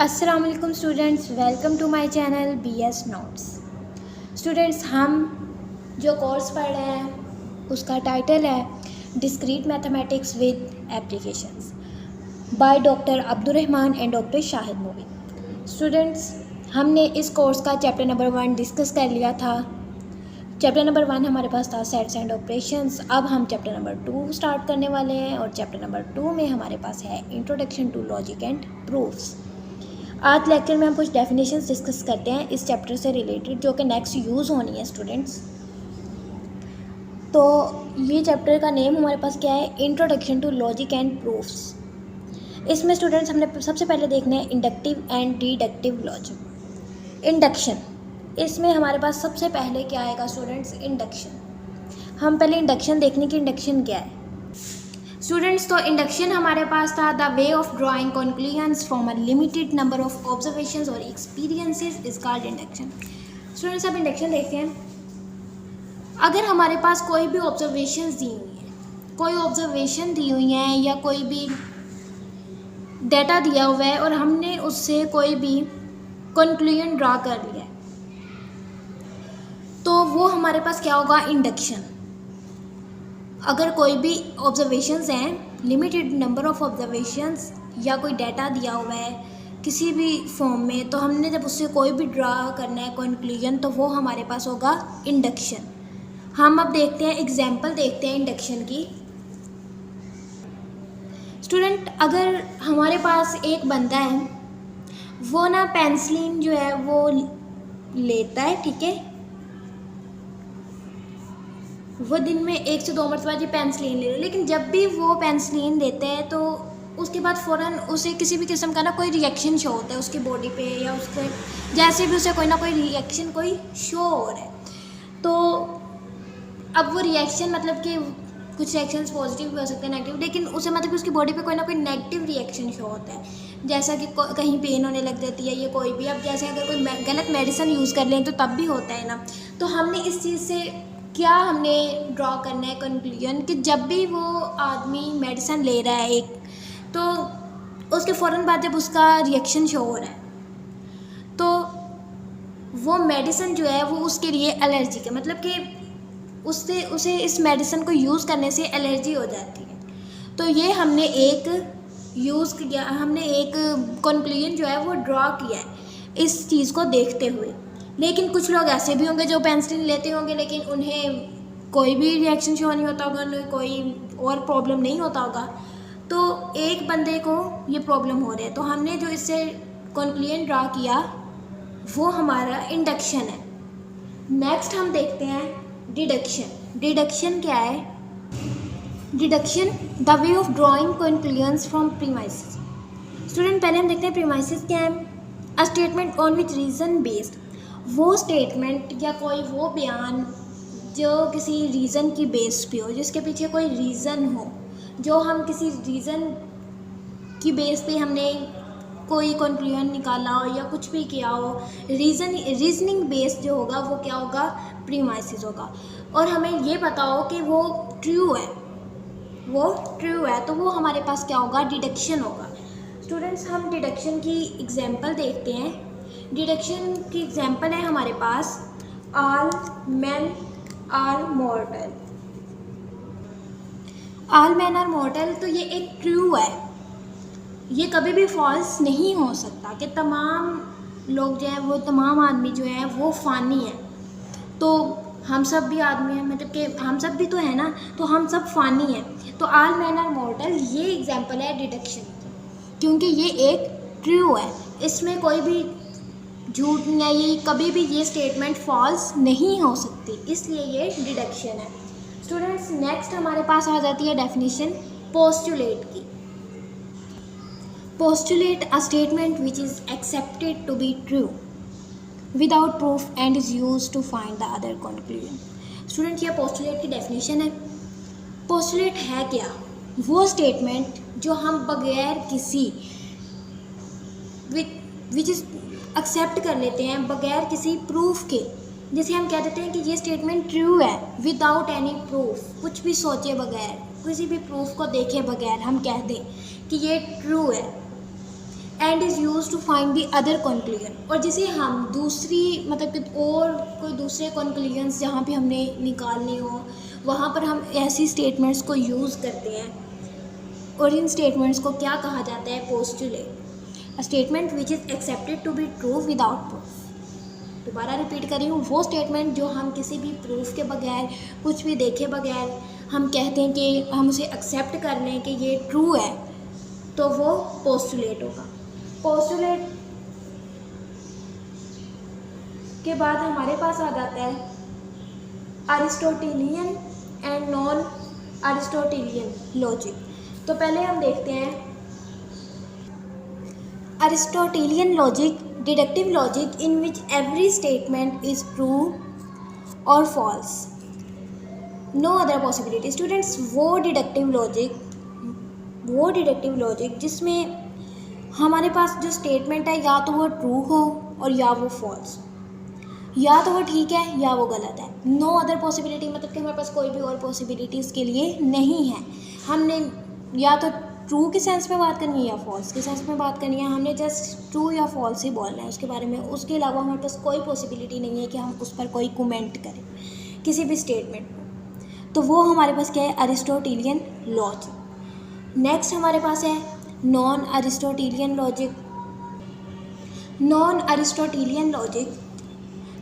अस्सलाम वालेकुम students, welcome to my channel BS notes. Students, हम जो कोर्स पढ़ रहे हैं उसका टाइटल है discrete mathematics with applications by doctor Abdurrahman and doctor Shahid Mobin. Students, हमने इस कोर्स का चैप्टर नंबर 1 डिस्कस कर लिया था। चैप्टर नंबर 1 हमारे पास था सेट्स एंड ऑपरेशंस। अब हम चैप्टर नंबर 2 स्टार्ट करने वाले हैं और चैप्टर नंबर 2 में हमारे पास है introduction to logic and proofs. आज लेक्चर में हम कुछ डेफिनेशंस डिस्कस करते हैं इस चैप्टर से रिलेटेड, जो कि नेक्स्ट यूज़ होनी है स्टूडेंट्स। तो ये चैप्टर का नेम हमारे पास क्या है? Introduction to logic and proofs. इसमें स्टूडेंट्स हमने सबसे पहले देखना है inductive and deductive logic. Induction, इसमें हमारे पास सबसे पहले क्या आएगा स्टूडेंट्स? इंडक्शन। हम पहले इंडक्शन देखने की इंडक्शन क्या है स्टूडेंट्स। तो इंडक्शन हमारे पास था the way of drawing conclusions from a limited number of observations और experiences is called induction. Students, अब इंडक्शन देखते हैं। अगर हमारे पास कोई भी ऑब्जर्वेशंस दी हुई हैं, कोई ऑब्जर्वेशन दी हुई हैं या कोई भी डेटा दिया हुआ है और हमने उससे कोई भी कंक्लूजन ड्रा कर लिया है, तो वो हमारे पास क्या होगा? इंडक्शन। अगर कोई भी ऑब्जर्वेशंस हैं, लिमिटेड नंबर ऑफ ऑब्जर्वेशंस या कोई डाटा दिया हुआ है किसी भी फॉर्म में, तो हमने जब उससे कोई भी ड्रा करना है कंक्लूजन, तो वो हमारे पास होगा इंडक्शन। हम अब देखते हैं, एग्जांपल देखते हैं इंडक्शन की। स्टूडेंट, अगर हमारे पास एक बंदा है, वो ना पेंसिलिन जो है वो लेता है, ठीक है, वो दिन में 1 से 2 मरतबा जी पेंसिलिन ले लो, लेकिन जब भी वो पेंसिलिन लेते हैं तो उसके बाद फ़ौरन उसे किसी भी किस्म का ना कोई रिएक्शन शो होता है उसकी बॉडी पे, या उसके जैसे भी उसे कोई ना कोई रिएक्शन कोई शो हो रहा है। तो अब वो रिएक्शन मतलब कि कुछ रिएक्शंस पॉजिटिव भी हो सकते हैं, नेगेटिव, लेकिन उसे मतलब कि उसकी बॉडी पे कोई ना कोई नेगेटिव रिएक्शन शो होता है, जैसा कि कहीं पेन होने लग जाती है, ये कोई भी। अब जैसे अगर कोई गलत मेडिसिन यूज़ कर लें तो तब भी होता है ना। तो हमने इस चीज़ से क्या हमने ड्रॉ करना है कंक्लूजन कि जब भी वो आदमी मेडिसिन ले रहा है एक, तो उसके फ़ौरन बाद जब उसका रिएक्शन शो हो रहा है, तो वो मेडिसिन जो है वो उसके लिए एलर्जिक है, मतलब कि उसे इस मेडिसिन को यूज़ करने से एलर्जी हो जाती है। तो ये हमने एक यूज़ किया, हमने एक कंक्लूजन जो है वो ड्रॉ किया है इस चीज़ को देखते हुए। लेकिन कुछ लोग ऐसे भी होंगे जो पेंसिलिन लेते होंगे लेकिन उन्हें कोई भी रिएक्शन शो नहीं होता होगा, उन्हें कोई और प्रॉब्लम नहीं होता होगा। तो एक बंदे को ये प्रॉब्लम हो रही है, तो हमने जो इससे कंक्लूजन ड्रा किया वो हमारा इंडक्शन है। नेक्स्ट हम देखते हैं डिडक्शन। डिडक्शन क्या है? Deduction the way of drawing conclusions from premises. Student, पहले हम देखते हैं प्रीमाइसेस क्या है। A statement on which reason based, वो स्टेटमेंट या कोई वो बयान जो किसी रीज़न की बेस पे हो, जिसके पीछे कोई रीज़न हो, जो हम किसी रीज़न की बेस पे हमने कोई कंक्लूजन निकाला हो या कुछ भी किया हो, रीजनिंग बेस जो होगा वो क्या होगा? प्रीमाइसेस होगा। और हमें ये पता हो कि वो ट्रू है, तो वो हमारे पास क्या होगा? डिडक्शन होगा। स्टूडेंट्स, हम डिडक्शन की एग्जांपल देखते हैं। डिडक्शन की एग्जांपल है हमारे पास all man are mortal. All man are mortal, तो ये एक ट्रू है, ये कभी भी फॉल्स नहीं हो सकता कि तमाम लोग जो हैं वो, तमाम आदमी जो है वो फ़ानी है। तो हम सब भी आदमी हैं, मतलब कि हम सब भी तो है ना, तो हम सब फ़ानी हैं। तो ऑल मैन आर मॉर्टल ये एग्जांपल है डिडक्शन की, क्योंकि ये एक ट्रू है, इसमें कोई भी झूठ नहीं है, ये कभी भी ये स्टेटमेंट फॉल्स नहीं हो सकती, इसलिए ये डिडक्शन है। स्टूडेंट्स, नेक्स्ट हमारे पास आ जाती है डेफिनेशन पोस्टुलेट की। Postulate a statement which is accepted to be true without proof and is use to find the other conclusion. Student, ये पोस्टुलेट की डेफिनेशन है। पोस्टुलेट है क्या? वो स्टेटमेंट जो हम बगैर किसी विच इज़ एक्सेप्ट कर लेते हैं बगैर किसी प्रूफ के। जैसे हम कह देते हैं कि ये स्टेटमेंट ट्रू है विदाउट एनी प्रूफ, कुछ भी सोचे बगैर, किसी भी प्रूफ को देखे बगैर हम कह दें कि ये ट्रू है। And is use to find the other conclusion, और जिसे हम दूसरी मतलब कि और कोई दूसरे कंक्लूजन्स जहाँ पे हमने निकालने हो वहाँ पर हम ऐसी स्टेटमेंट्स को यूज़ करते हैं। और इन स्टेटमेंट्स को क्या कहा जाता है? Postulate. A statement which is accepted to be true without proof. दोबारा रिपीट कर रही हूँ, वो स्टेटमेंट जो हम किसी भी प्रूफ के बगैर, कुछ भी देखे बगैर हम कहते हैं कि हम उसे एक्सेप्ट कर लें कि ये ट्रू है, तो वो पोस्टुलेट होगा। पोस्टुलेट के बाद हमारे पास आ जाता है Aristotelian and non Aristotelian logic. तो पहले हम देखते हैं Aristotelian logic, deductive logic in which every statement is true और false, no other possibility. Students, वो डिडक्टिव लॉजिक जिसमें हमारे पास जो स्टेटमेंट है या तो वो ट्रू हो और या वो फॉल्स, या तो वो ठीक है या वो गलत है। नो अदर पॉसिबिलिटी मतलब कि हमारे पास कोई भी और पॉसिबिलिटी इसके लिए नहीं है। हमने या तो ट्रू के सेंस में बात करनी है या फॉल्स के सेंस में बात करनी है, हमने जस्ट ट्रू या फॉल्स ही बोलना है उसके बारे में। उसके अलावा हमारे पास कोई पॉसिबिलिटी नहीं है कि हम उस पर कोई कमेंट करें किसी भी स्टेटमेंट पर। तो वो हमारे पास क्या है? Aristotelian logic. नेक्स्ट हमारे पास है non Aristotelian logic. Non Aristotelian logic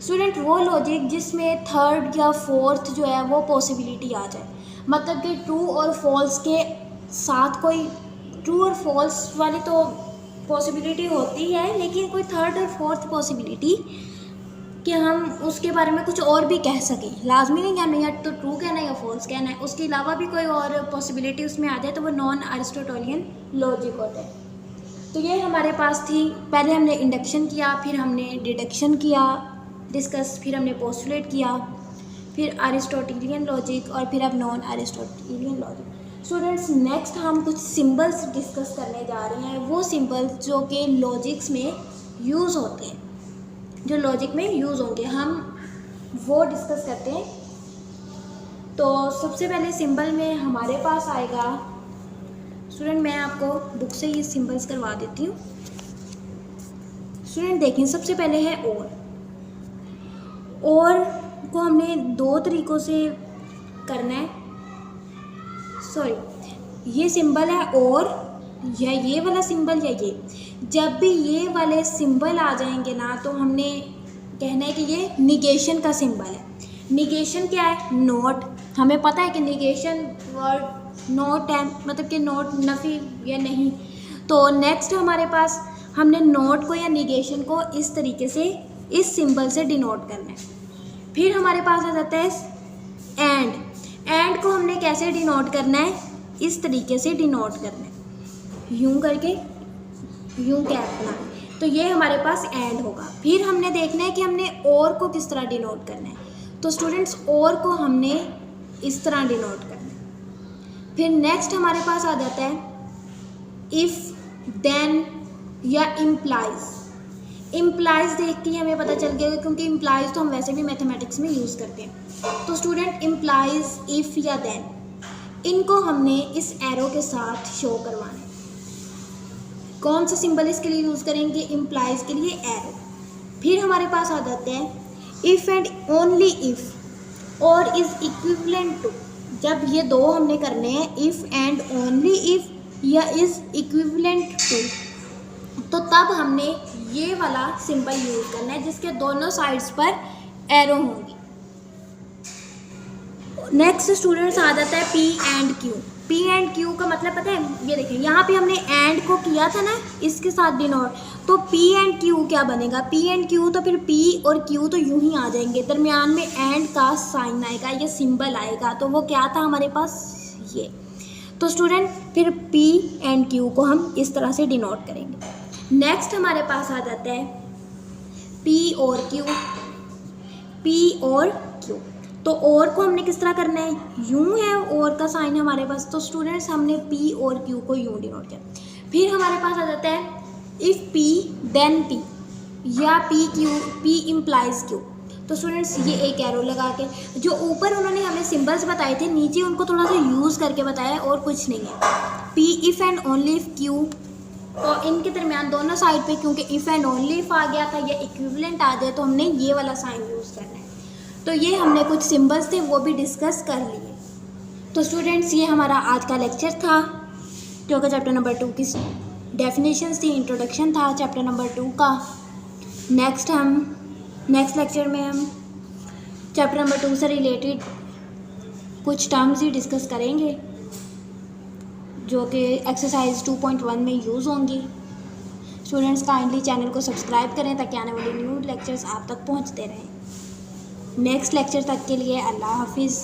student वो लॉजिक जिसमें थर्ड या फोर्थ जो है वो पॉसिबिलिटी आ जाए, मतलब कि ट्रू और फॉल्स के साथ कोई ट्रू और फॉल्स वाली तो पॉसिबिलिटी होती है, लेकिन कोई थर्ड और फोर्थ पॉसिबिलिटी कि हम उसके बारे में कुछ और भी कह सकें। लाजमी नहीं हमें या तो ट्रू कहना है या फॉल्स कहना है, उसके अलावा भी कोई और पॉसिबिलिटी उसमें आ जाए तो वो नॉन अरिस्टोटेलियन लॉजिक होता है। तो ये हमारे पास थी, पहले हमने इंडक्शन किया, फिर हमने डिडक्शन किया डिस्कस, फिर हमने पोस्टुलेट किया, फिर अरिस्टोटेलियन लॉजिक और फिर अब non Aristotelian logic. Students, next हम कुछ सिंबल्स डिस्कस करने जा रहे हैं, वो सिंबल्स जो कि लॉजिक्स में यूज़ होते हैं, जो लॉजिक में यूज़ होंगे, हम वो डिस्कस करते हैं। तो सबसे पहले सिंबल में हमारे पास आएगा, स्टूडेंट मैं आपको बुक से ये सिंबल्स करवा देती हूँ। स्टूडेंट देखें, सबसे पहले है और को हमने दो तरीक़ों से करना है। सॉरी, ये सिंबल है और, या ये वाला सिंबल या ये, जब भी ये वाले सिंबल आ जाएंगे ना तो हमने कहना है कि ये निगेशन का सिंबल है। निगेशन क्या है? नॉट। हमें पता है कि निगेशन वर्ड नॉट है, मतलब कि नॉट नफ़ी या नहीं। तो नेक्स्ट हमारे पास हमने नॉट को या निगेशन को इस तरीके से इस सिंबल से डिनोट करना है। फिर हमारे पास आ जाता है एंड को हमने कैसे डिनोट करना है? इस तरीके से डिनोट करना है, यूं करके, यूं कहना है। तो ये हमारे पास एंड होगा। फिर हमने देखना है कि हमने और को किस तरह डिनोट करना है। तो स्टूडेंट्स, और को हमने इस तरह डिनोट करना है। फिर नेक्स्ट हमारे पास आ जाता है इफ़, देन या इम्प्लाइज। इम्प्लाइज देख के हमें पता चल गया, क्योंकि इम्प्लाइज तो हम वैसे भी मैथमेटिक्स में यूज़ करते हैं। तो स्टूडेंट, इम्प्लाइज, इफ़ या देन, इनको हमने इस एरो के साथ शो करवाना है। कौन सा सिंबल इसके लिए यूज़ करेंगे? इम्प्लाइज के लिए एरो। फिर हमारे पास आ जाते हैं इफ़ एंड ओनली इफ़ और इज़ इक्विवेलेंट टू। जब ये दो हमने करने हैं, इफ़ एंड ओनली इफ़ या इज़ इक्विवेलेंट टू, तो तब हमने ये वाला सिंबल यूज़ करना है जिसके दोनों साइड्स पर एरो होंगी। नेक्स्ट स्टूडेंट्स आ जाता है P and Q. P and Q का मतलब पता है? ये देखिए, यहाँ पे हमने एंड को किया था ना इसके साथ डिनोट, तो पी एंड क्यू क्या बनेगा? पी एंड क्यू, तो फिर पी और क्यू तो यूं ही आ जाएंगे, दरमियान में एंड का साइन आएगा, ये सिंबल आएगा। तो वो क्या था हमारे पास? ये। तो स्टूडेंट, फिर पी एंड क्यू को हम इस तरह से डिनोट करेंगे। नेक्स्ट हमारे पास आ जाता है पी और क्यू। पी और क्यू, तो और को हमने किस तरह करना है? यूं है और का साइन हमारे पास, तो स्टूडेंट्स हमने पी और क्यू को यूं डिनोट किया। फिर हमारे पास आ जाता है इफ़ पी देन पी, या P Q, P implies Q. तो स्टूडेंट्स, ये एक एरो लगा के, जो ऊपर उन्होंने हमें सिंबल्स बताए थे, नीचे उनको थोड़ा सा यूज़ करके बताया और कुछ नहीं है। P if and only if Q और इनके दरमियान दोनों साइड पे क्योंकि इफ़ एंड ओनली इफ़ आ गया था या इक्विवेलेंट आ जाए तो हमने ये वाला साइन यूज़ करना है। तो ये हमने कुछ सिंबल्स थे वो भी डिस्कस कर लिए। तो स्टूडेंट्स ये हमारा आज का लेक्चर था जो कि चैप्टर नंबर 2 की डेफिनेशंस थी, इंट्रोडक्शन था चैप्टर नंबर 2 का। नेक्स्ट लेक्चर में हम चैप्टर नंबर 2 से रिलेटेड कुछ टर्म्स ही डिस्कस करेंगे जो कि एक्सरसाइज 2.1 में यूज़ होंगी। स्टूडेंट्स काइंडली चैनल को सब्सक्राइब करें ताकि आने वाले न्यू लेक्चर्स आप तक पहुंचते रहें। नेक्स्ट लेक्चर तक के लिए अल्लाह हाफिज़।